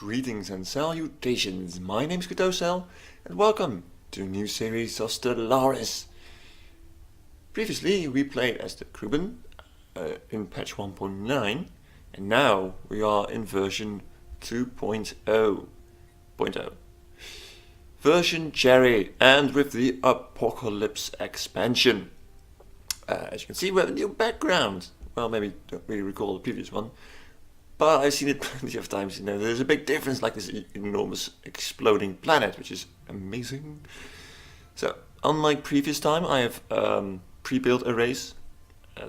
Greetings and salutations, my name is Kartosael and welcome to a new series of Stellaris. Previously we played as the Kruben in patch 1.9 and now we are in version 2.0. Version Cherry and with the Apocalypse expansion. As you can see we have a new background. Well, maybe don't really recall the previous one. But I've seen it plenty of times, there's a big difference, like this enormous exploding planet, which is amazing. So, unlike previous time, I have pre-built arrays,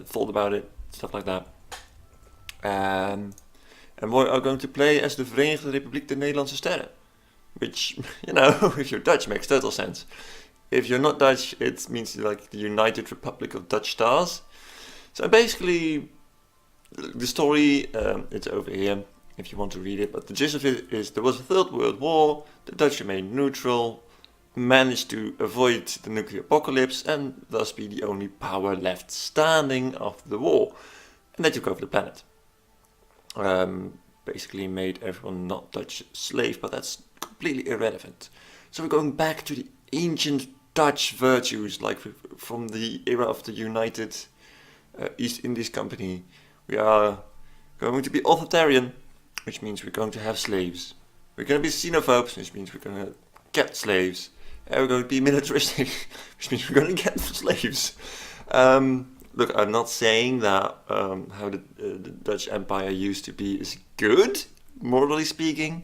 thought about it, stuff like that. And we are going to play as de Verenigde Republiek der Nederlandse Sterren. Which, if you're Dutch, makes total sense. If you're not Dutch, it means like the United Republic of Dutch Stars. So basically, the story, it's over here if you want to read it, but the gist of it is there was a Third World War, the Dutch remained neutral, managed to avoid the nuclear apocalypse and thus be the only power left standing after the war. And they took over the planet. Basically made everyone not Dutch slave, but that's completely irrelevant. So we're going back to the ancient Dutch virtues, like from the era of the United East Indies Company. We are going to be authoritarian, which means we're going to have slaves. We're going to be xenophobes, which means we're going to get slaves. And we're going to be militaristic, which means we're going to get slaves. Look, I'm not saying that how the Dutch Empire used to be is good, morally speaking.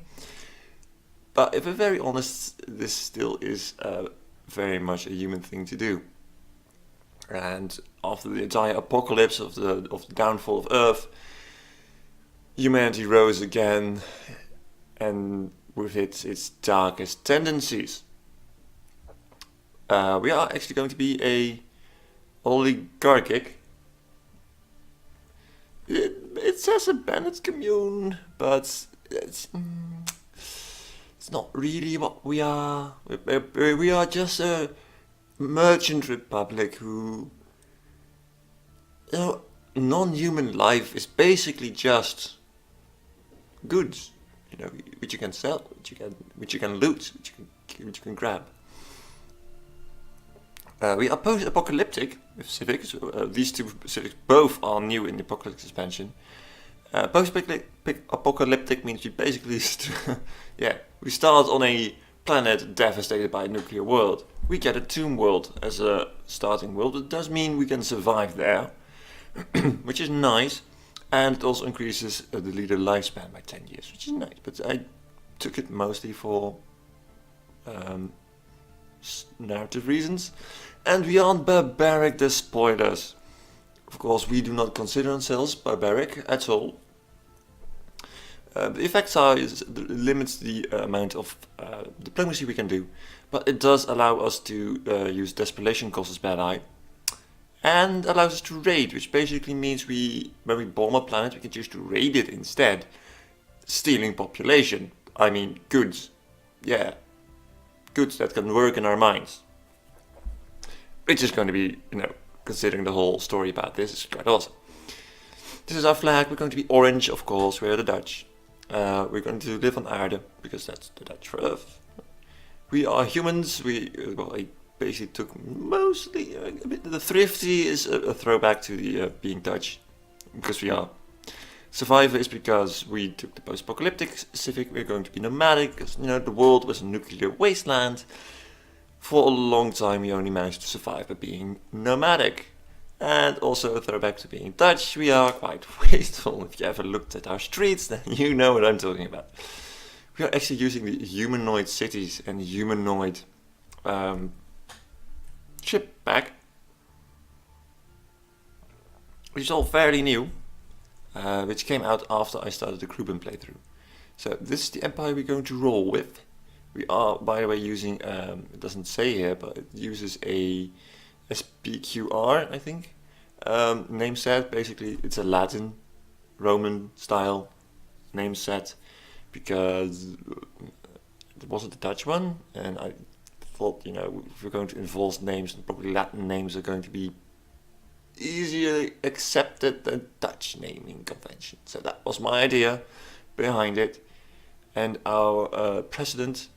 But if we're very honest, this still is very much a human thing to do. And after the entire apocalypse of the downfall of Earth, humanity rose again, and with it, its darkest tendencies. We are actually going to be a oligarchic. It says a bandit commune, but it's not really what we are. We are just a merchant republic who, non-human life is basically just goods, which you can sell, which you can loot, which you can grab. We are post-apocalyptic with civics. These two civics both are new in the apocalypse expansion. Post-apocalyptic means we basically, we start on a planet devastated by a nuclear world. We get a tomb world as a starting world. It does mean we can survive there, which is nice, and it also increases the leader lifespan by 10 years, which is nice. But I took it mostly for narrative reasons. And we aren't barbaric despoilers. Of course, we do not consider ourselves barbaric at all. The effects are it limits the amount of diplomacy we can do, but it does allow us to use desperation cost as bad eye, and allows us to raid, which basically means when we bomb a planet, we can choose to raid it instead, stealing population. I mean goods, goods that can work in our minds. Which is going to be, considering the whole story about this, is quite awesome. This is our flag. We're going to be orange, of course. We're the Dutch. We're going to live on Aarde, because that's the Dutch for Earth. We are humans. I basically took mostly a bit. The thrifty is a throwback to the being Dutch, because we are. Survivor is because we took the post-apocalyptic civic. We're going to be nomadic, because the world was a nuclear wasteland. For a long time, we only managed to survive by being nomadic. And also a throwback to being Dutch, we are quite wasteful. If you ever looked at our streets, then you know what I'm talking about. We are actually using the humanoid cities and humanoid ship pack, which is all fairly new, which came out after I started the Kruben playthrough. So this is the empire we're going to roll with. We are, by the way, using, it doesn't say here, but it uses a SPQR, I think, name set. Basically, it's a Latin, Roman style name set, because it wasn't the Dutch one, and I thought, if we're going to involve names, probably Latin names are going to be easier accepted than Dutch naming convention. So that was my idea behind it. and our president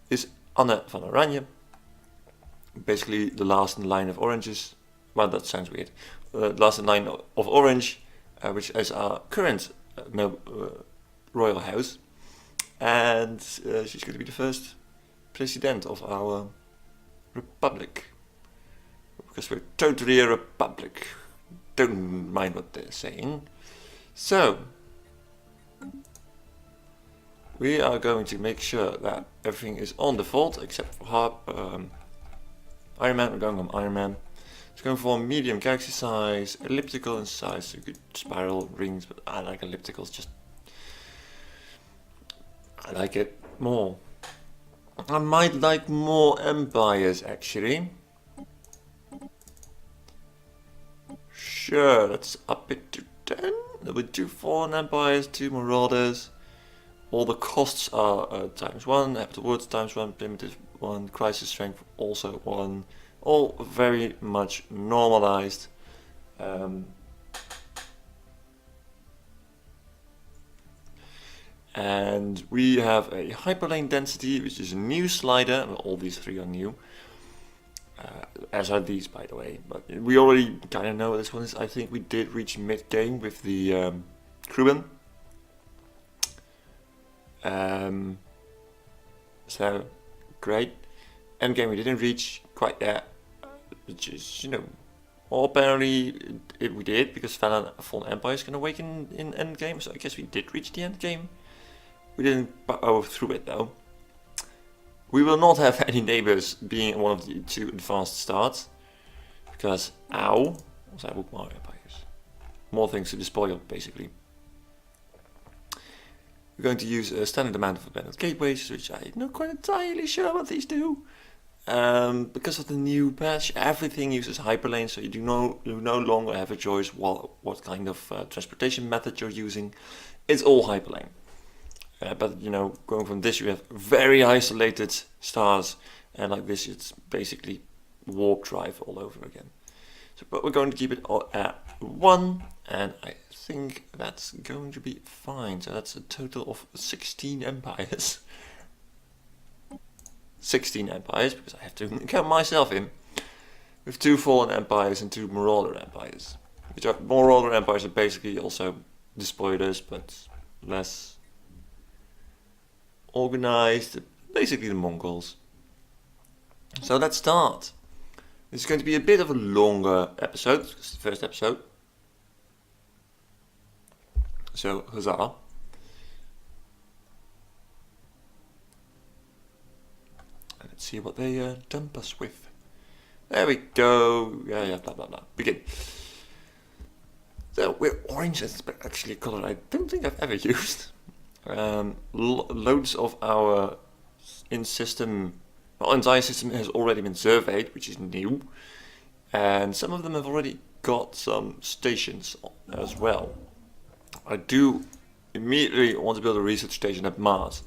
is Anne van Oranje. Basically the last in line of oranges. Well, that sounds weird. Last in line of orange, which is our current royal house, and she's going to be the first president of our republic, because we're totally a republic. Don't mind what they're saying. So we are going to make sure that everything is on default except for Iron Man. We're going on Iron Man. It's going for medium galaxy size, elliptical in size, so you could spiral rings, but I like ellipticals, just I like it more. I might like more empires actually. Sure, let's up it to 10. There'll be 2 fallen empires, 2 marauders. All the costs are ×1, habitable woods ×1, primitive 1, crisis strength also 1. All very much normalized. And we have a hyperlane density, which is a new slider. Well, all these 3 are new. As are these, by the way. But we already kind of know what this one is. I think we did reach mid-game with the Kruben. So, great. Endgame we didn't reach quite yet. Which is, you know, well, apparently we did, because Fallen Empire is going to awaken in Endgame. So I guess we did reach the Endgame. We didn't power through it though. We will not have any neighbors being one of the 2 advanced starts, because ow, also have more empires, more things to despoil basically. We're going to use a standard amount of abandoned gateways, which I'm not quite entirely sure what these do. Because of the new patch, everything uses hyperlane, so you no longer have a choice what kind of transportation method you're using. It's all hyperlane. But you know, going from this, you have very isolated stars, and like this, it's basically warp drive all over again. So, but we're going to keep it all at 1, and I think that's going to be fine. So that's a total of 16 empires. 16 empires, because I have to count myself in, with 2 fallen empires and 2 marauder empires. Which are marauder empires are basically also despoilers, but less organized, basically the Mongols. So let's start. This is going to be a bit of a longer episode, it's the first episode. So, huzzah. And let's see what they dump us with. There we go. Yeah, blah blah blah. Begin. So, we're orange, that's actually a color I don't think I've ever used. Loads of our entire system has already been surveyed, which is new, and some of them have already got some stations as well. I do immediately want to build a research station at Mars,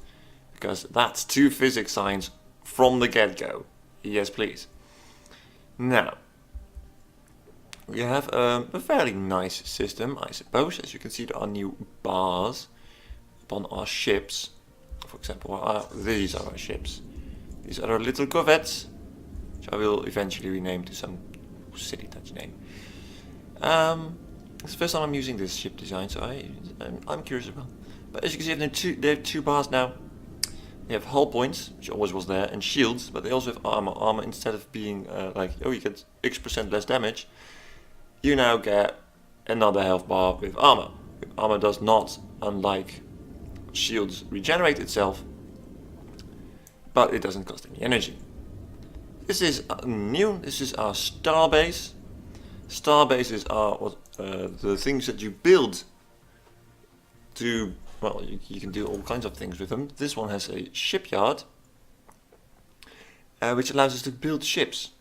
because that's 2 physics science from the get-go. Yes, please. Now, we have a fairly nice system, I suppose. As you can see, there are new bars on our ships. For example, these are our ships. These are our little corvettes, which I will eventually rename to some silly Dutch name. It's the first time I'm using this ship design, so I'm curious about. But as you can see, they have 2 bars now. They have hull points, which always was there, and shields, but they also have armor. Armor, instead of being like, oh, you get X% less damage, you now get another health bar with armor. Armor does not, unlike shields, regenerate itself, but it doesn't cost any energy. This is new. This is our starbase. Starbases are the things that you build to, well, you can do all kinds of things with them. This one has a shipyard, which allows us to build ships.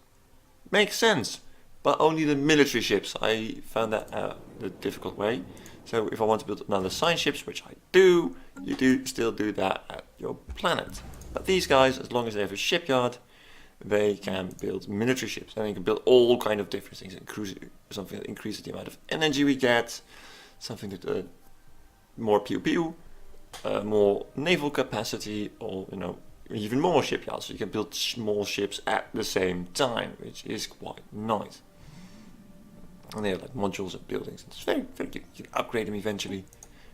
Makes sense, but only the military ships. I found that the difficult way. So if I want to build another science ships, which I do, you do still do that at your planet. But these guys, as long as they have a shipyard, they can build military ships, and you can build all kind of different things. Something that increases the amount of energy we get, something that more pew pew, more naval capacity, or even more shipyards, so you can build small ships at the same time, which is quite nice. And they have like modules and buildings. It's very, very good. You can upgrade them eventually.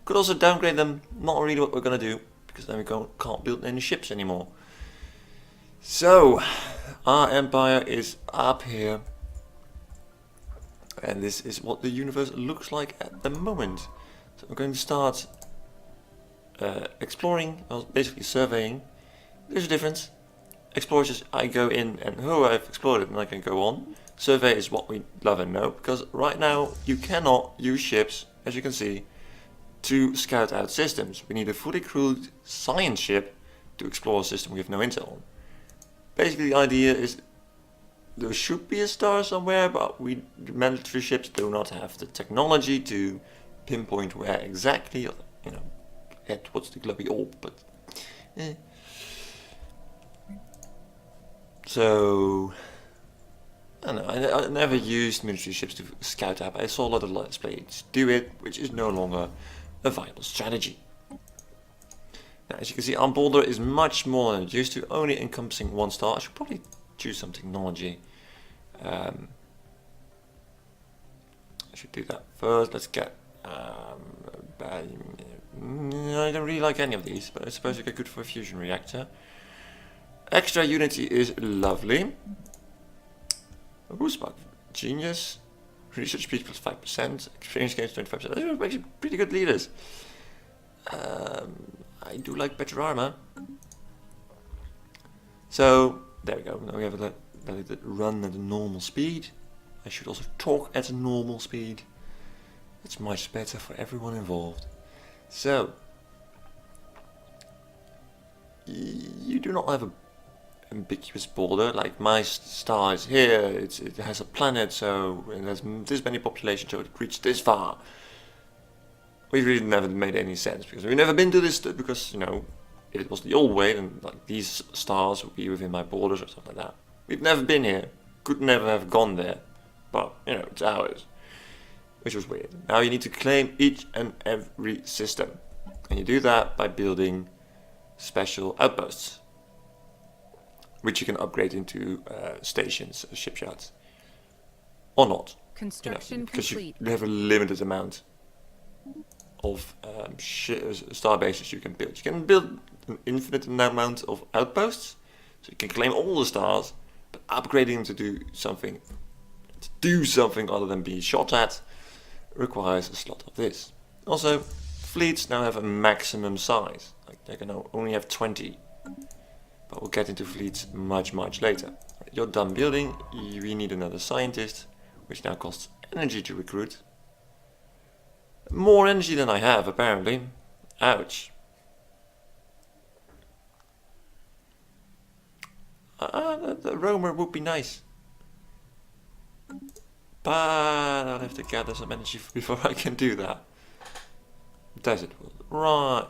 Could also downgrade them. Not really what we're gonna do, because then we can't build any ships anymore. So our empire is up here, and this is what the universe looks like at the moment. So we're going to start exploring, well, basically surveying. There's a difference. Explorers, I go in and I've explored it and I can go on. Survey is what we love and know, because right now you cannot use ships, as you can see, to scout out systems. We need a fully crewed science ship to explore a system we have no intel on. Basically the idea is there should be a star somewhere, but military ships do not have the technology to pinpoint where exactly, head towards the glowy orb, but So, I don't know, I never used military ships to scout out. I saw a lot of Let's Plays do it, which is no longer a viable strategy. Now, as you can see, our border is much smaller than it used to, only encompassing one star. I should probably choose some technology. I should do that first. Let's get... I don't really like any of these, but I suppose they're good for a fusion reactor. Extra unity is lovely. Ooh, spark genius. Research speed plus 5%. Experience gains 25%. Those are actually pretty good leaders. I do like better armor. So there we go. Now we have let it run at a normal speed. I should also talk at a normal speed. It's much better for everyone involved. So you do not have a ambiguous border. Like my star is here, it has a planet, so it has this many population, so it reached this far. We really never made any sense, because we've never been to this, because if it was the old way, then like these stars would be within my borders or something like that. We've never been here, could never have gone there, but it's ours, which was weird. Now you need to claim each and every system, and you do that by building special outposts, which you can upgrade into stations, shipyards, or not. Construction because complete. you have a limited amount of star bases you can build. You can build an infinite amount of outposts, so you can claim all the stars, but upgrading them to do something other than be shot at requires a slot of this. Also, fleets now have a maximum size. Like they can only have 20. But we'll get into fleets much later. You're done building, we need another scientist, which now costs energy to recruit. More energy than I have, apparently. Ouch. The roamer would be nice. But I'll have to gather some energy before I can do that. Desert world. Right.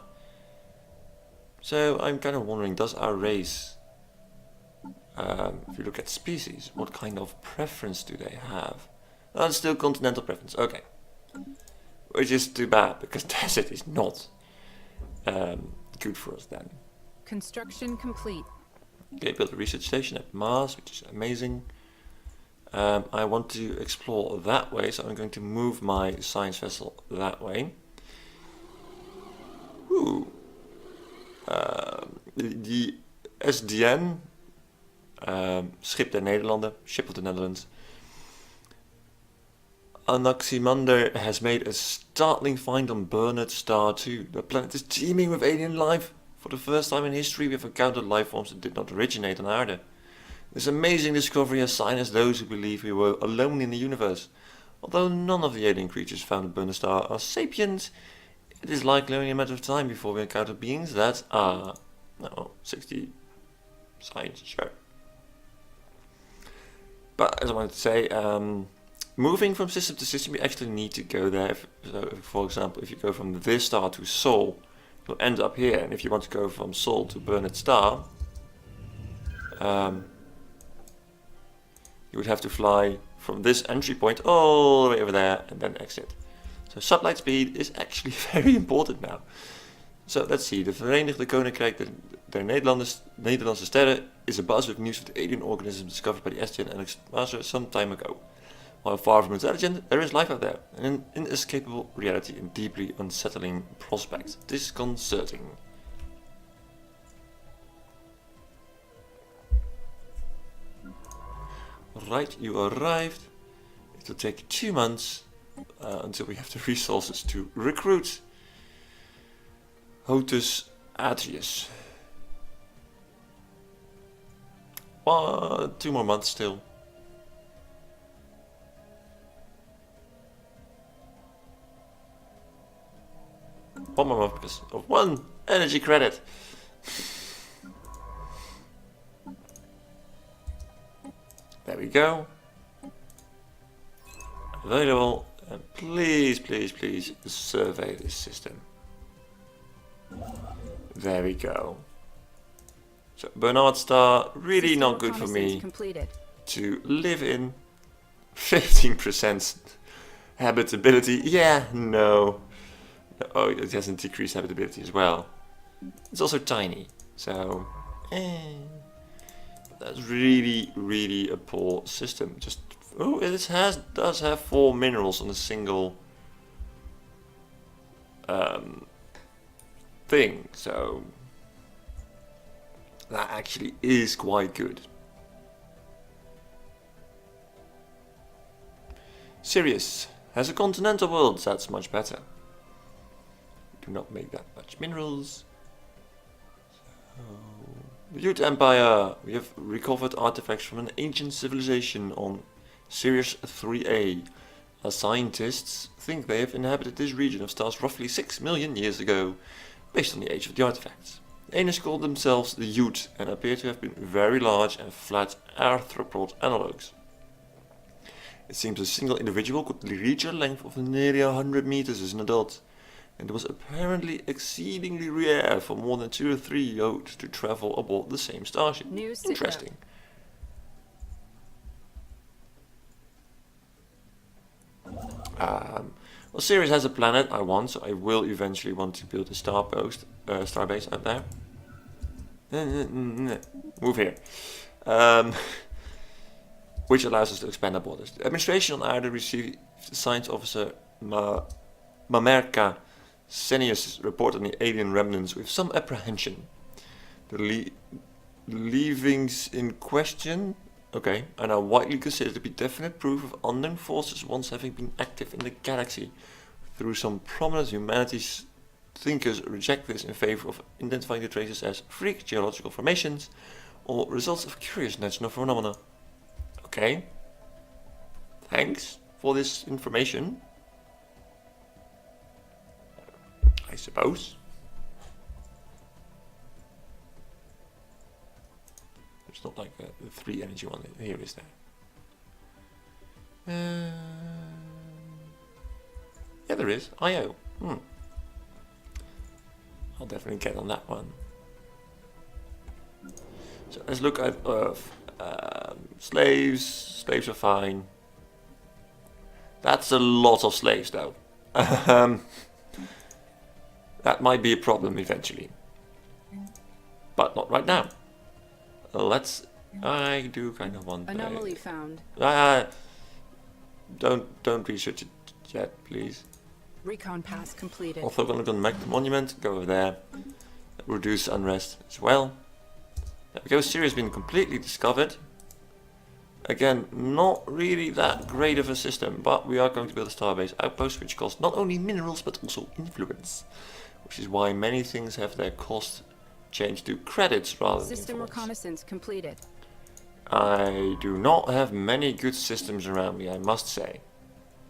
So I'm kind of wondering, does our race, if you look at species, what kind of preference do they have? Oh, it's still continental preference, okay. Which is too bad, because desert is not good for us then. Construction complete. Okay, build a research station at Mars, which is amazing. I want to explore that way, so I'm going to move my science vessel that way. Ooh. The SDN, Schip der Nederlanden, Ship of the Netherlands. Anaximander has made a startling find on Bernard Star 2. The planet is teeming with alien life. For the first time in history, we have encountered life forms that did not originate on Earth. This amazing discovery has silenced those who believe we were alone in the universe. Although none of the alien creatures found on Bernard Star are sapient, it is likely only a matter of time before we encounter beings that are 60 science, sure. But as I wanted to say, moving from system to system, you actually need to go there. For example, if you go from this star to Sol, you'll end up here. And if you want to go from Sol to Bernard Star, you would have to fly from this entry point all the way over there and then exit. So sublight speed is actually very important now. So let's see, the Verenigde Koninkrijk der Nederlandse Sterren is a buzz with news of the alien organisms discovered by the SDN and Explorer some time ago. While far from intelligent, there is life out there, an inescapable reality and deeply unsettling prospect. Disconcerting. Right, you arrived. It will take 2 months until we have the resources to recruit Hotus Atreus. 2 more months still. One more month because of 1 energy credit. There we go. Available. And please, please, please survey this system. There we go. So Bernard Star, really System not good for me completed. to live in. 15% habitability. Yeah, no. Oh, it hasn't decreased habitability as well. It's also tiny, so that's really, really a poor system. Just it does have 4 minerals on a single thing, so that actually is quite good. Sirius has a continental world, that's much better. Do not make that much minerals. So, the Youth Empire. We have recovered artifacts from an ancient civilization on Sirius 3A. Our scientists think they have inhabited this region of stars roughly 6 million years ago, based on the age of the artifacts. The aliens called themselves the Youth and appear to have been very large and flat arthropod analogues. It seems a single individual could reach a length of nearly 100 meters as an adult, and it was apparently exceedingly rare for more than 2 or 3 Youths to travel aboard the same starship. Interesting. Well, Sirius has a planet I want, so I will eventually want to build a starbase out there. Move here. Which allows us to expand our borders. The administration on Aarde received Science Officer Mamerka Senius' report on the alien remnants with some apprehension. The leavings in question, are now widely considered to be definite proof of unknown forces once having been active in the galaxy. Through some prominent humanities thinkers reject this in favor of identifying the traces as freak geological formations or results of curious natural phenomena. Okay. Thanks for this information. I suppose. It's not like the 3 energy one here, is there? Yeah, there is. IO. I'll definitely get on that one. So let's look at Earth. Slaves. Slaves are fine. That's a lot of slaves, though. That might be a problem eventually, but not right now. I do kind of want. Anomaly found. Don't research it yet, please. Recon pass completed. Also, I'm gonna make the monument. Go over there. Reduce unrest as well. There we go. Sirius has been completely discovered. Again, not really that great of a system, but we are going to build a starbase outpost, which costs not only minerals but also influence, which is why many things have their cost changed to credits rather than System influence. reconnaissance completed. I do not have many good systems around me, I must say.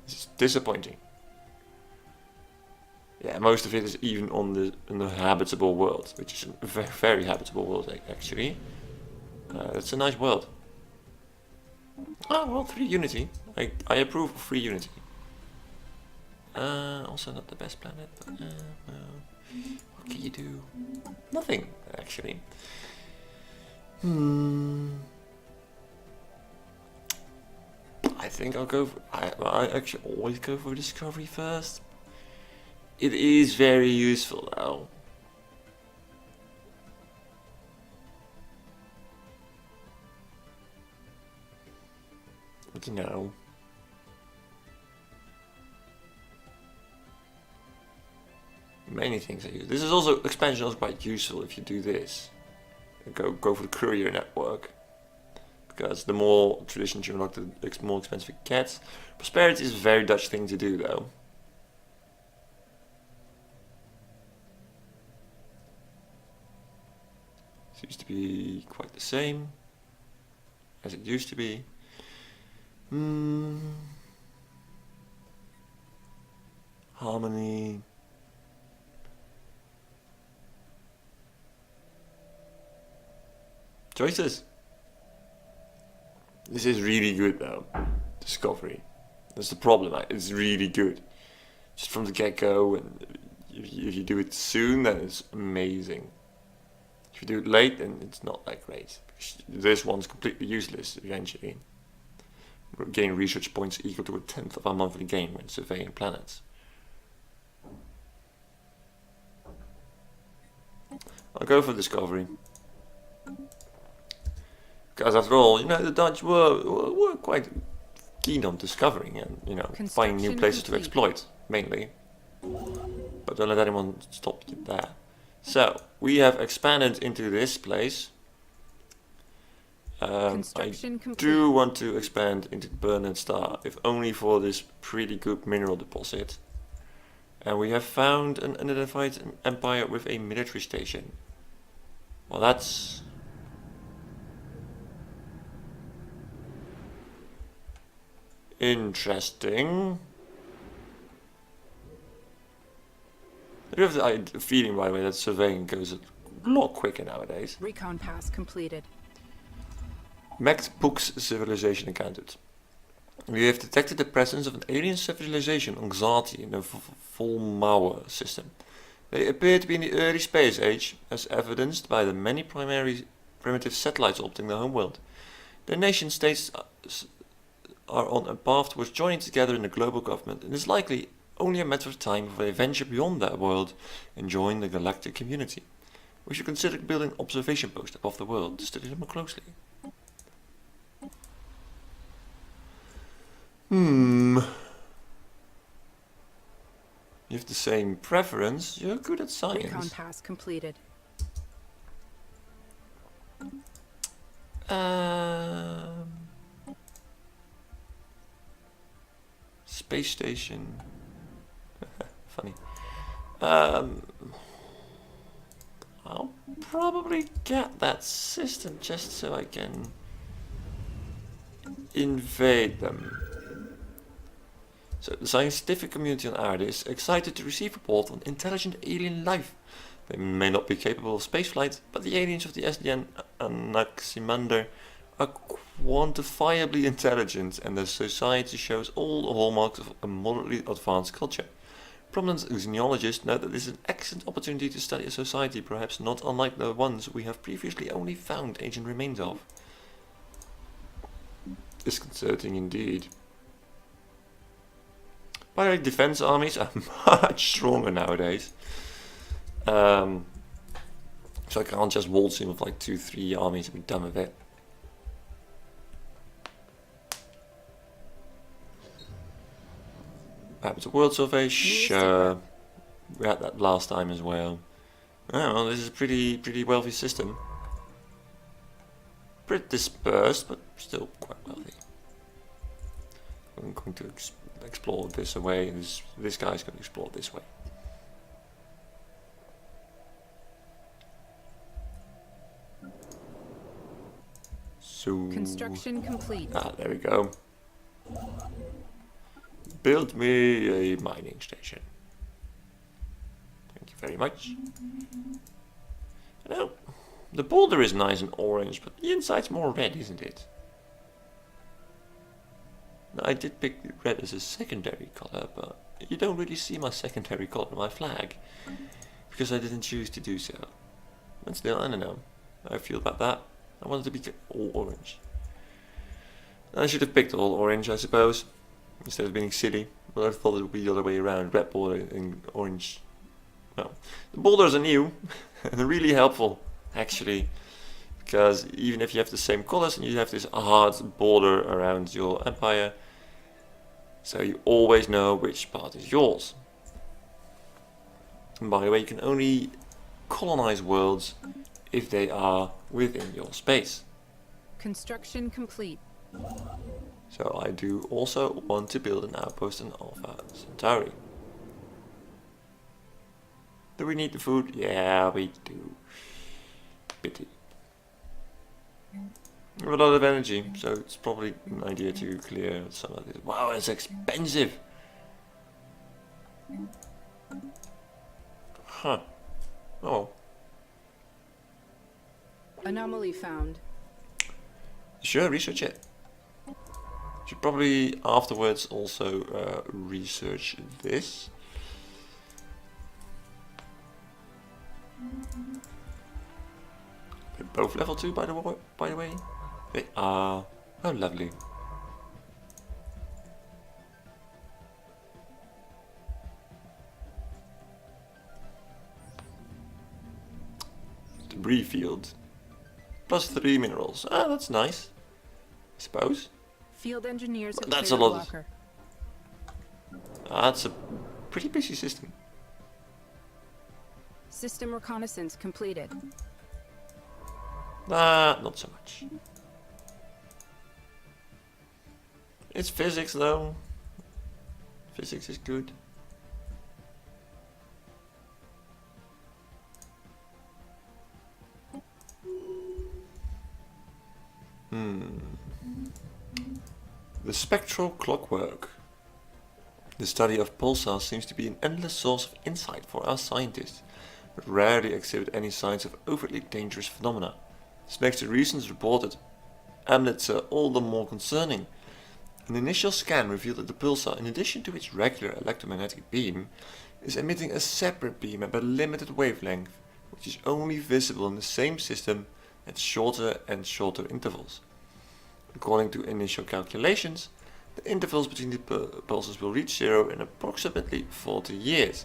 It's disappointing. Yeah, most of it is even in the habitable world, which is a very, very habitable world actually. It's a nice world. Oh well, free Unity. I approve of free Unity. Also not the best planet, but well, what can you do? Nothing, actually. I think I'll go for, I actually always go for Discovery first. It is very useful though. you know. Many things are used. This is also, expansion is quite useful if you do this. Go for the courier network. Because the more traditions you unlock, the more expensive it gets. Prosperity is a very Dutch thing to do though. Seems to be quite the same as it used to be. Harmony. Choices. This is really good though. Discovery. That's the problem. It's really good. Just from the get-go, and if you do it soon, then it's amazing. If you do it late, then it's not that great. This one's completely useless eventually. Gain research points equal to 1/10 of our monthly gain when surveying planets. I'll go for discovery. Because after all, you know, the Dutch were quite keen on discovering and, you know, finding new places to exploit, mainly. But don't let anyone stop you there. So, we have expanded into this place. I do want to expand into Bernard Star, if only for this pretty good mineral deposit. And we have found an unidentified empire with a military station. Well, that's interesting. I have the feeling, by the way, that surveying goes a lot quicker nowadays. Recon pass completed. MacBook's civilization encountered. We have detected the presence of an alien civilization on Xati in the Volmauer system. They appear to be in the early space age, as evidenced by the many primitive satellites orbiting the homeworld. Their nation states are on a path towards joining together in a global government, and it's likely only a matter of time before they venture beyond that world and join the galactic community. We should consider building an observation post above the world to study them more closely. You have the same preference. You're good at science. Recon pass completed. Space station. Funny. I'll probably get that system just so I can invade them. So the scientific community on Earth is excited to receive report on intelligent alien life. They may not be capable of spaceflight, but the aliens of the SDN Anaximander are quantifiably intelligent, and their society shows all the hallmarks of a moderately advanced culture. Prominent xenologists note that this is an excellent opportunity to study a society perhaps not unlike the ones we have previously only found ancient remains of. Disconcerting indeed. By the way, defense armies are much stronger nowadays. So I can't just waltz in with like 2-3 armies and be done with it. Happens a world survey? Sure. We had that last time as well. Oh, well, this is a pretty wealthy system. Pretty dispersed, but still quite wealthy. I'm going to explore this away, and this guy's going to explore this way. So Construction complete. Ah, there we go. Build me a mining station. Thank you very much. Now, the border is nice and orange, but the inside's more red, isn't it? Now, I did pick red as a secondary color, but you don't really see my secondary color on my flag, because I didn't choose to do so. But still, I don't know how I feel about that. I wanted to be all orange. I should have picked all orange, I suppose, instead of being silly, but I thought it would be the other way around, red border and orange. Well, the borders are new, and they're really helpful, actually, Because even if you have the same colors and you have this hard border around your empire, so you always know which part is yours. And by the way, you can only colonize worlds if they are within your space. Construction complete. So I do also want to build an outpost in Alpha Centauri. Do we need the food? Yeah, we do. Pity. We have a lot of energy, so it's probably an idea to clear some of this. Wow, it's expensive! Huh. Oh. Anomaly found. Sure, research it. Should probably afterwards also research this. They're both level 2 by the way. They are. Oh, lovely. Debris field. +3 minerals. Ah, that's nice. I suppose. Field engineers have That's a cleared lot. blocker. That's a pretty busy system. System reconnaissance completed. Nah, not so much. It's physics though. Physics is good. The spectral clockwork. The study of pulsars seems to be an endless source of insight for our scientists, but rarely exhibit any signs of overtly dangerous phenomena. This makes the recent reported amulets all the more concerning. An initial scan revealed that the pulsar, in addition to its regular electromagnetic beam, is emitting a separate beam at a limited wavelength, which is only visible in the same system at shorter and shorter intervals. According to initial calculations, the intervals between the pulses will reach zero in approximately 40 years.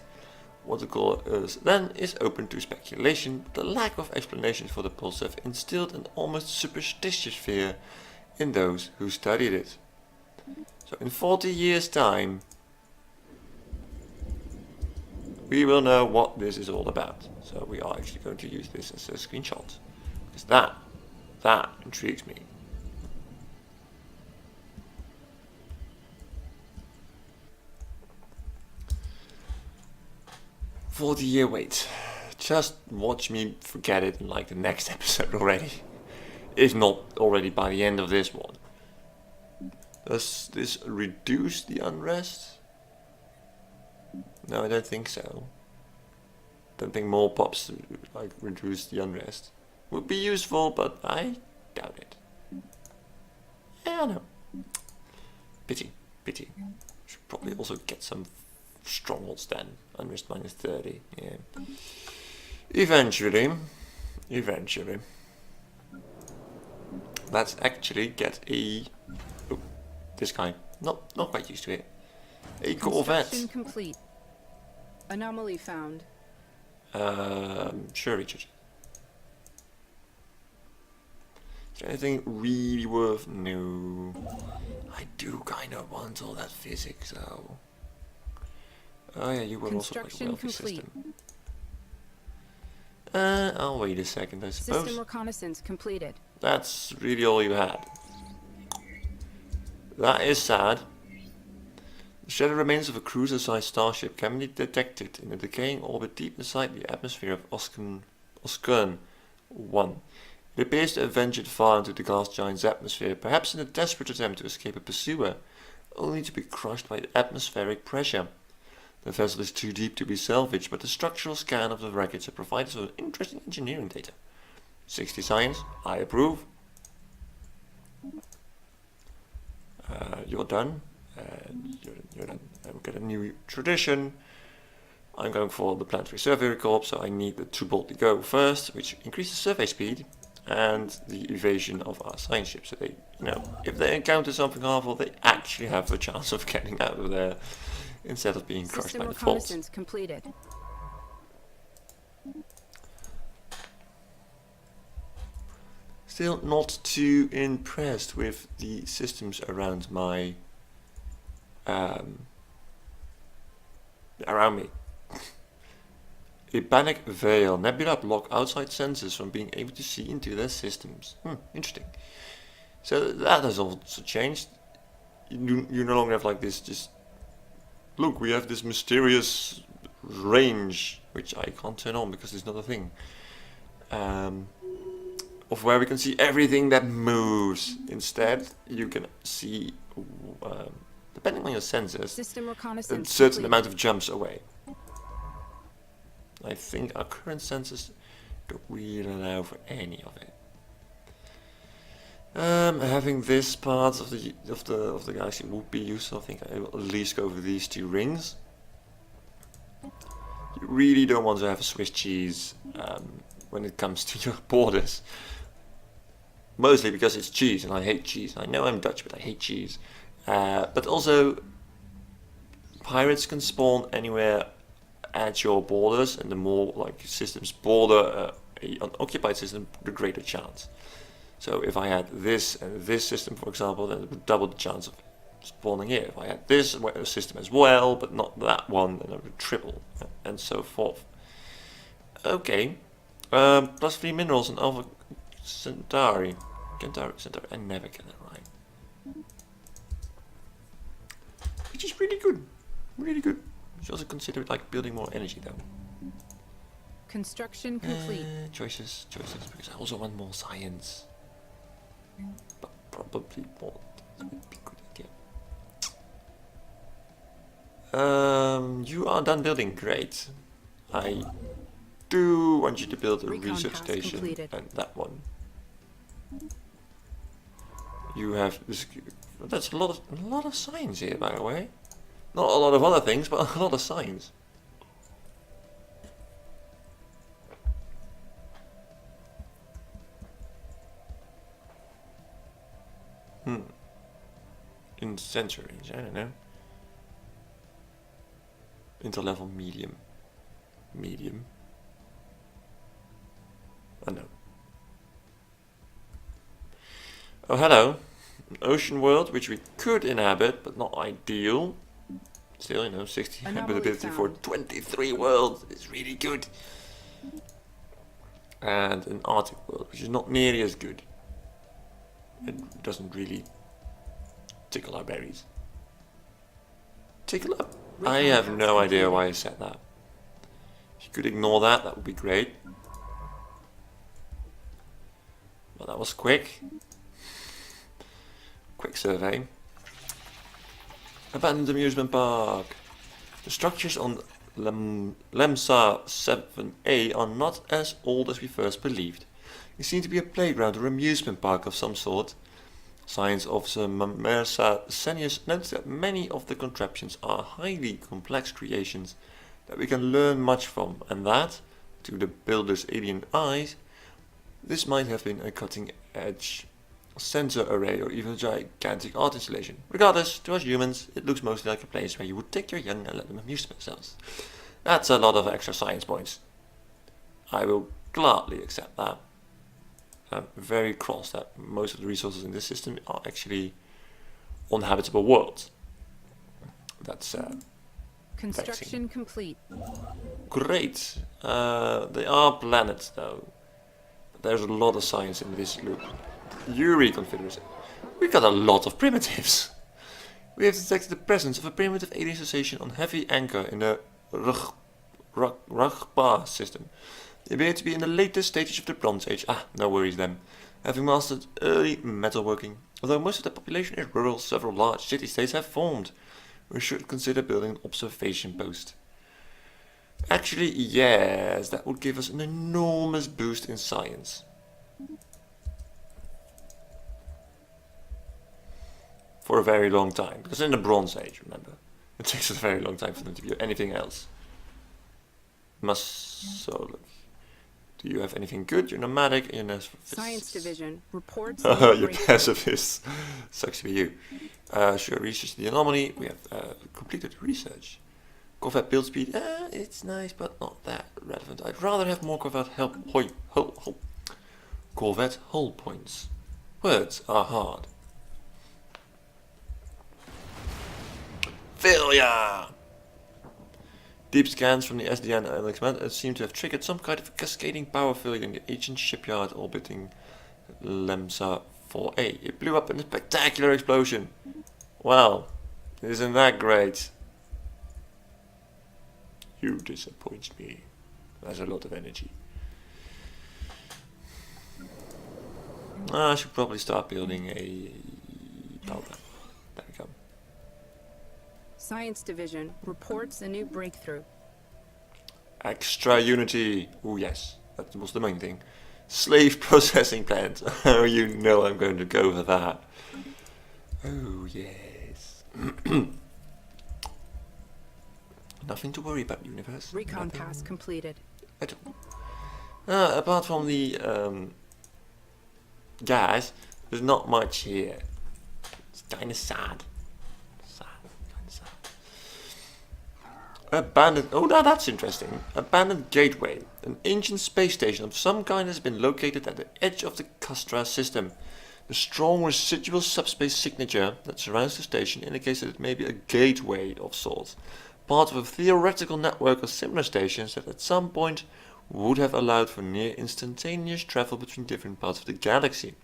What the goal is then is open to speculation, but the lack of explanations for the pulse have instilled an almost superstitious fear in those who studied it. So in 40 years' time, we will know what this is all about. So we are actually going to use this as a screenshot, because that intrigues me. "40-year wait. Just watch me forget it in like the next episode already. If not already by the end of this one. Does this reduce the unrest? No, I don't think so. Don't think more pops like reduce the unrest. Would be useful, but I doubt it. Yeah, I know. Pity. Should probably also get some strongholds then. Unrest -30. Yeah. Eventually. Let's actually get a. Oh, this guy. Not quite used to it. A Corvette. Construction complete. Anomaly found. Sure, Richard. Is there anything really worth? No. I do kind of want all that physics though. Oh yeah, you were also like a wealthy system. I'll wait a second, I suppose. System reconnaissance completed. That's really all you had. That is sad. The shattered remains of a cruiser-sized starship can be detected in a decaying orbit deep inside the atmosphere of Oskern 1. It appears to have ventured far into the gas giant's atmosphere, perhaps in a desperate attempt to escape a pursuer, only to be crushed by atmospheric pressure. The vessel is too deep to be salvaged, but the structural scan of the wreckage has provided some interesting engineering data. 60 science, I approve. You're done. You're done. I've got a new tradition. I'm going for the planetary survey corps, so I need the 2 boldly go first, which increases survey speed and the evasion of our science ships. So they, if they encounter something harmful, they actually have a chance of getting out of there instead of being crushed by the faults. System reconnaissance completed. still not too impressed with the systems around my around me. A panic veil. Nebula block outside sensors from being able to see into their systems. Interesting. So that has also changed. You no longer have like this just look, we have this mysterious range, which I can't turn on because it's not a thing. Of where we can see everything that moves. Instead, you can see, depending on your sensors, System a reconnaissance certain complete. amount of jumps away. I think our current sensors don't really allow for any of it. Having this part of the galaxy would be useful. I think I will at least go over these two rings. You really don't want to have a Swiss cheese when it comes to your borders. Mostly because it's cheese and I hate cheese. I know I'm Dutch, but I hate cheese. But also, pirates can spawn anywhere at your borders, and the more like systems border an occupied system, the greater chance. So if I had this and this system, for example, then it would double the chance of spawning here. If I had this system as well, but not that one, then it would triple, and so forth. Okay, plus 3 minerals and Alpha Centauri. Centauri, I never get that right. Which is really good, really good. You should also consider like building more energy though. Construction complete. Choices, because I also want more science. But probably more would be a good idea. You are done building, great. I do want you to build a Recon research pass station completed. and that one. You have this. That's a lot of science here, by the way. Not a lot of other things, but a lot of science. In sensor range, I don't know. Interlevel medium. Medium. Oh no. Oh hello. An ocean world which we could inhabit, but not ideal. Still, you know, 60 Anomaly habitability for found. 23 worlds is really good. And an Arctic world, which is not nearly as good. It doesn't really tickle our berries. Tickle up? I have no idea why I said that. If you could ignore that, that would be great. Well, that was quick. Quick survey. Abandoned amusement park. The structures on Lemsa 7A are not as old as we first believed. They seem to be a playground or amusement park of some sort. Science officer Mersa Senius notes that many of the contraptions are highly complex creations that we can learn much from, and that, to the builder's alien eyes, this might have been a cutting-edge sensor array or even a gigantic art installation. Regardless, to us humans, it looks mostly like a place where you would take your young and let them amuse themselves. That's a lot of extra science points. I will gladly accept that. I'm very cross that most of the resources in this system are actually uninhabitable worlds. That's Construction complete. great. They are planets though. But there's a lot of science in this loop. Yuri Confederacy. We got a lot of primitives. We have detected the presence of a primitive alien cessation on heavy anchor in the Ragpa system. They appear to be in the latest stages of the Bronze Age. No worries then. Having mastered early metalworking. Although most of the population is rural, several large city-states have formed. We should consider building an observation post. Actually, yes, that would give us an enormous boost in science. For a very long time. Because in the Bronze Age, remember, it takes a very long time for them to be anything else. So look. Do you have anything good? You're nomadic, you're Science division reports. You're pacifist. Sucks to be you. Sure, research the anomaly. We have completed research. Corvette build speed. It's nice, but not that relevant. I'd rather have more Corvette help. corvette hull points. Words are hard. Failure! Deep scans from the SDN and seem to have triggered some kind of cascading power failure in the ancient shipyard orbiting Lemsa 4A. It blew up in a spectacular explosion. Wow, isn't that great? You disappoint me. That's a lot of energy. I should probably start building a power plant. There we go. Science Division reports a new breakthrough. Extra unity. Oh yes, that was the main thing. Slave processing plant. Oh, you know I'm going to go for that. Oh yes. Nothing to worry about, universe. Recon Nothing pass completed. at all. Apart from the gas, there's not much here. It's kind of sad. Abandoned. Oh, now that's interesting. Abandoned gateway. An ancient space station of some kind has been located at the edge of the Castra system. The strong residual subspace signature that surrounds the station indicates that it may be a gateway of sorts, part of a theoretical network of similar stations that at some point would have allowed for near instantaneous travel between different parts of the galaxy.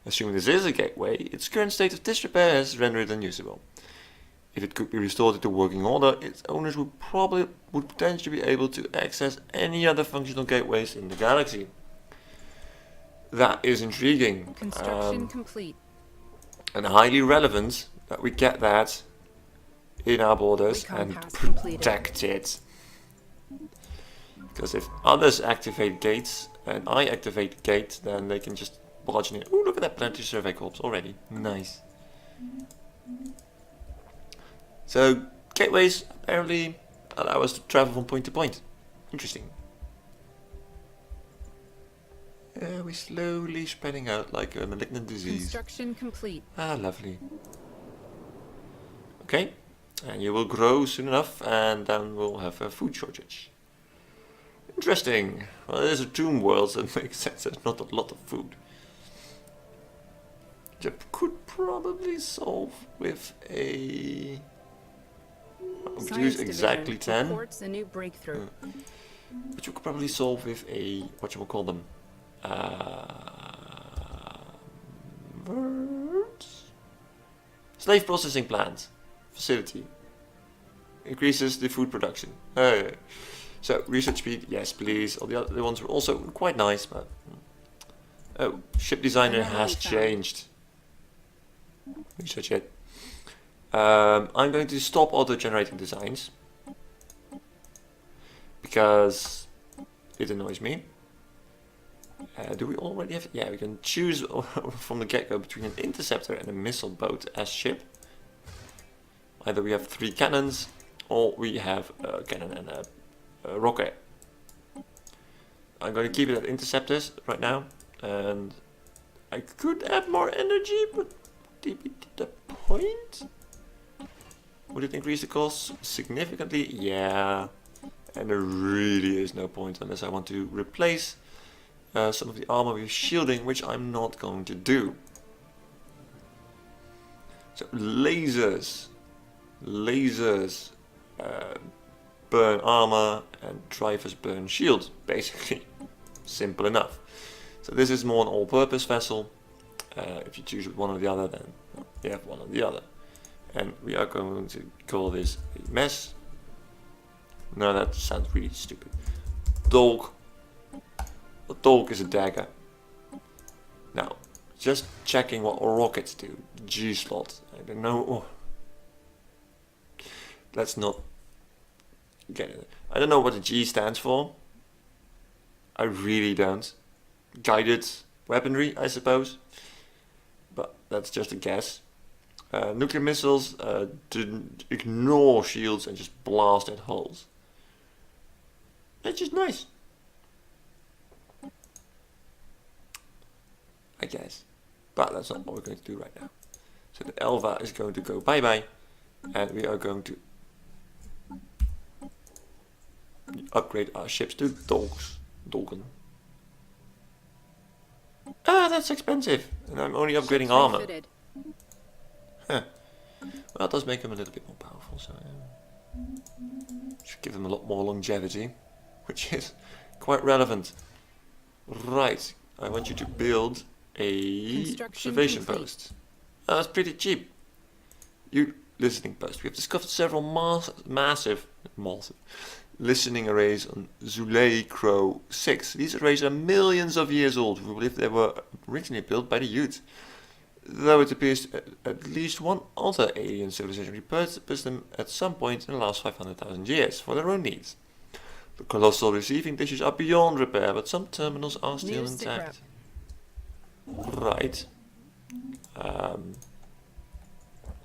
Assuming this is a gateway, its current state of disrepair has rendered it unusable. If it could be restored into working order, its owners would potentially be able to access any other functional gateways in the galaxy. That is intriguing. Construction complete. And highly relevant that we get that in our borders Recon and pass completed. protect it. Because if others activate gates and I activate the gate, then they can just barge in. Oh, look at that planetary survey corps already. Nice. So, gateways apparently allow us to travel from point to point. Interesting. We're slowly spreading out like a malignant disease. Construction complete. Ah, lovely. Okay, and you will grow soon enough, and then we'll have a food shortage. Interesting. Well, there's a tomb world, so it makes sense. There's not a lot of food. Which I could probably solve with a... I would use exactly 10. Reports a new breakthrough. But you could probably solve with a, what you will call them, slave processing plant facility. Increases the food production. So research speed, yes please. All the other ones were also quite nice, but oh, ship designer has changed. Research it. I'm going to stop auto-generating designs because it annoys me. Do we already have? Yeah, we can choose from the get-go between an interceptor and a missile boat as ship. Either we have 3 cannons or we have a cannon and a rocket. I'm going to keep it at interceptors right now, and I could add more energy, but did we get the point? Would it increase the cost significantly? Yeah, and there really is no point unless I want to replace some of the armor with shielding, which I'm not going to do. So lasers burn armor and drivers burn shields, basically. Simple enough. So this is more an all-purpose vessel. If you choose one or the other, then you have one or the other. And we are going to call this a mess. No, that sounds really stupid. Dolk. A dolk is a dagger. Now, just checking what rockets do. The G slot. I don't know. Oh. Let's not get it. I don't know what the G stands for. I really don't. Guided weaponry, I suppose. But that's just a guess. Nuclear missiles didn't ignore shields and just blast at hulls. That's just nice. I guess. But that's not what we're going to do right now. So the Elva is going to go bye-bye. And we are going to upgrade our ships to Dolken. Ah, that's expensive. And I'm only upgrading Ships armor. refitted. Huh. Well, it does make them a little bit more powerful, so should give them a lot more longevity, which is quite relevant. Right, I want you to build a Construction observation complete. post. That's pretty cheap. You listening post. We have discovered several massive listening arrays on Zulay Crow 6. These arrays are millions of years old. We believe they were originally built by the Utes. Though it appears at least one other alien civilization repurposed them at some point in the last 500,000 years for their own needs. The colossal receiving dishes are beyond repair, but some terminals are still New sit rep. intact. Right.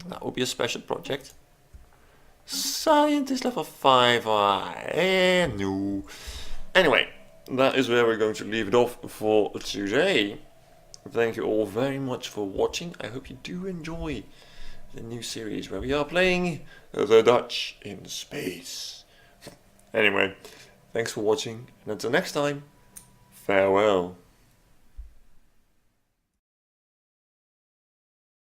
That would be a special project. Scientist level 5, no. Anyway, that is where we're going to leave it off for today. Thank you all very much for watching. I hope you do enjoy the new series where we are playing the Dutch in space. Anyway, thanks for watching, and until next time, farewell.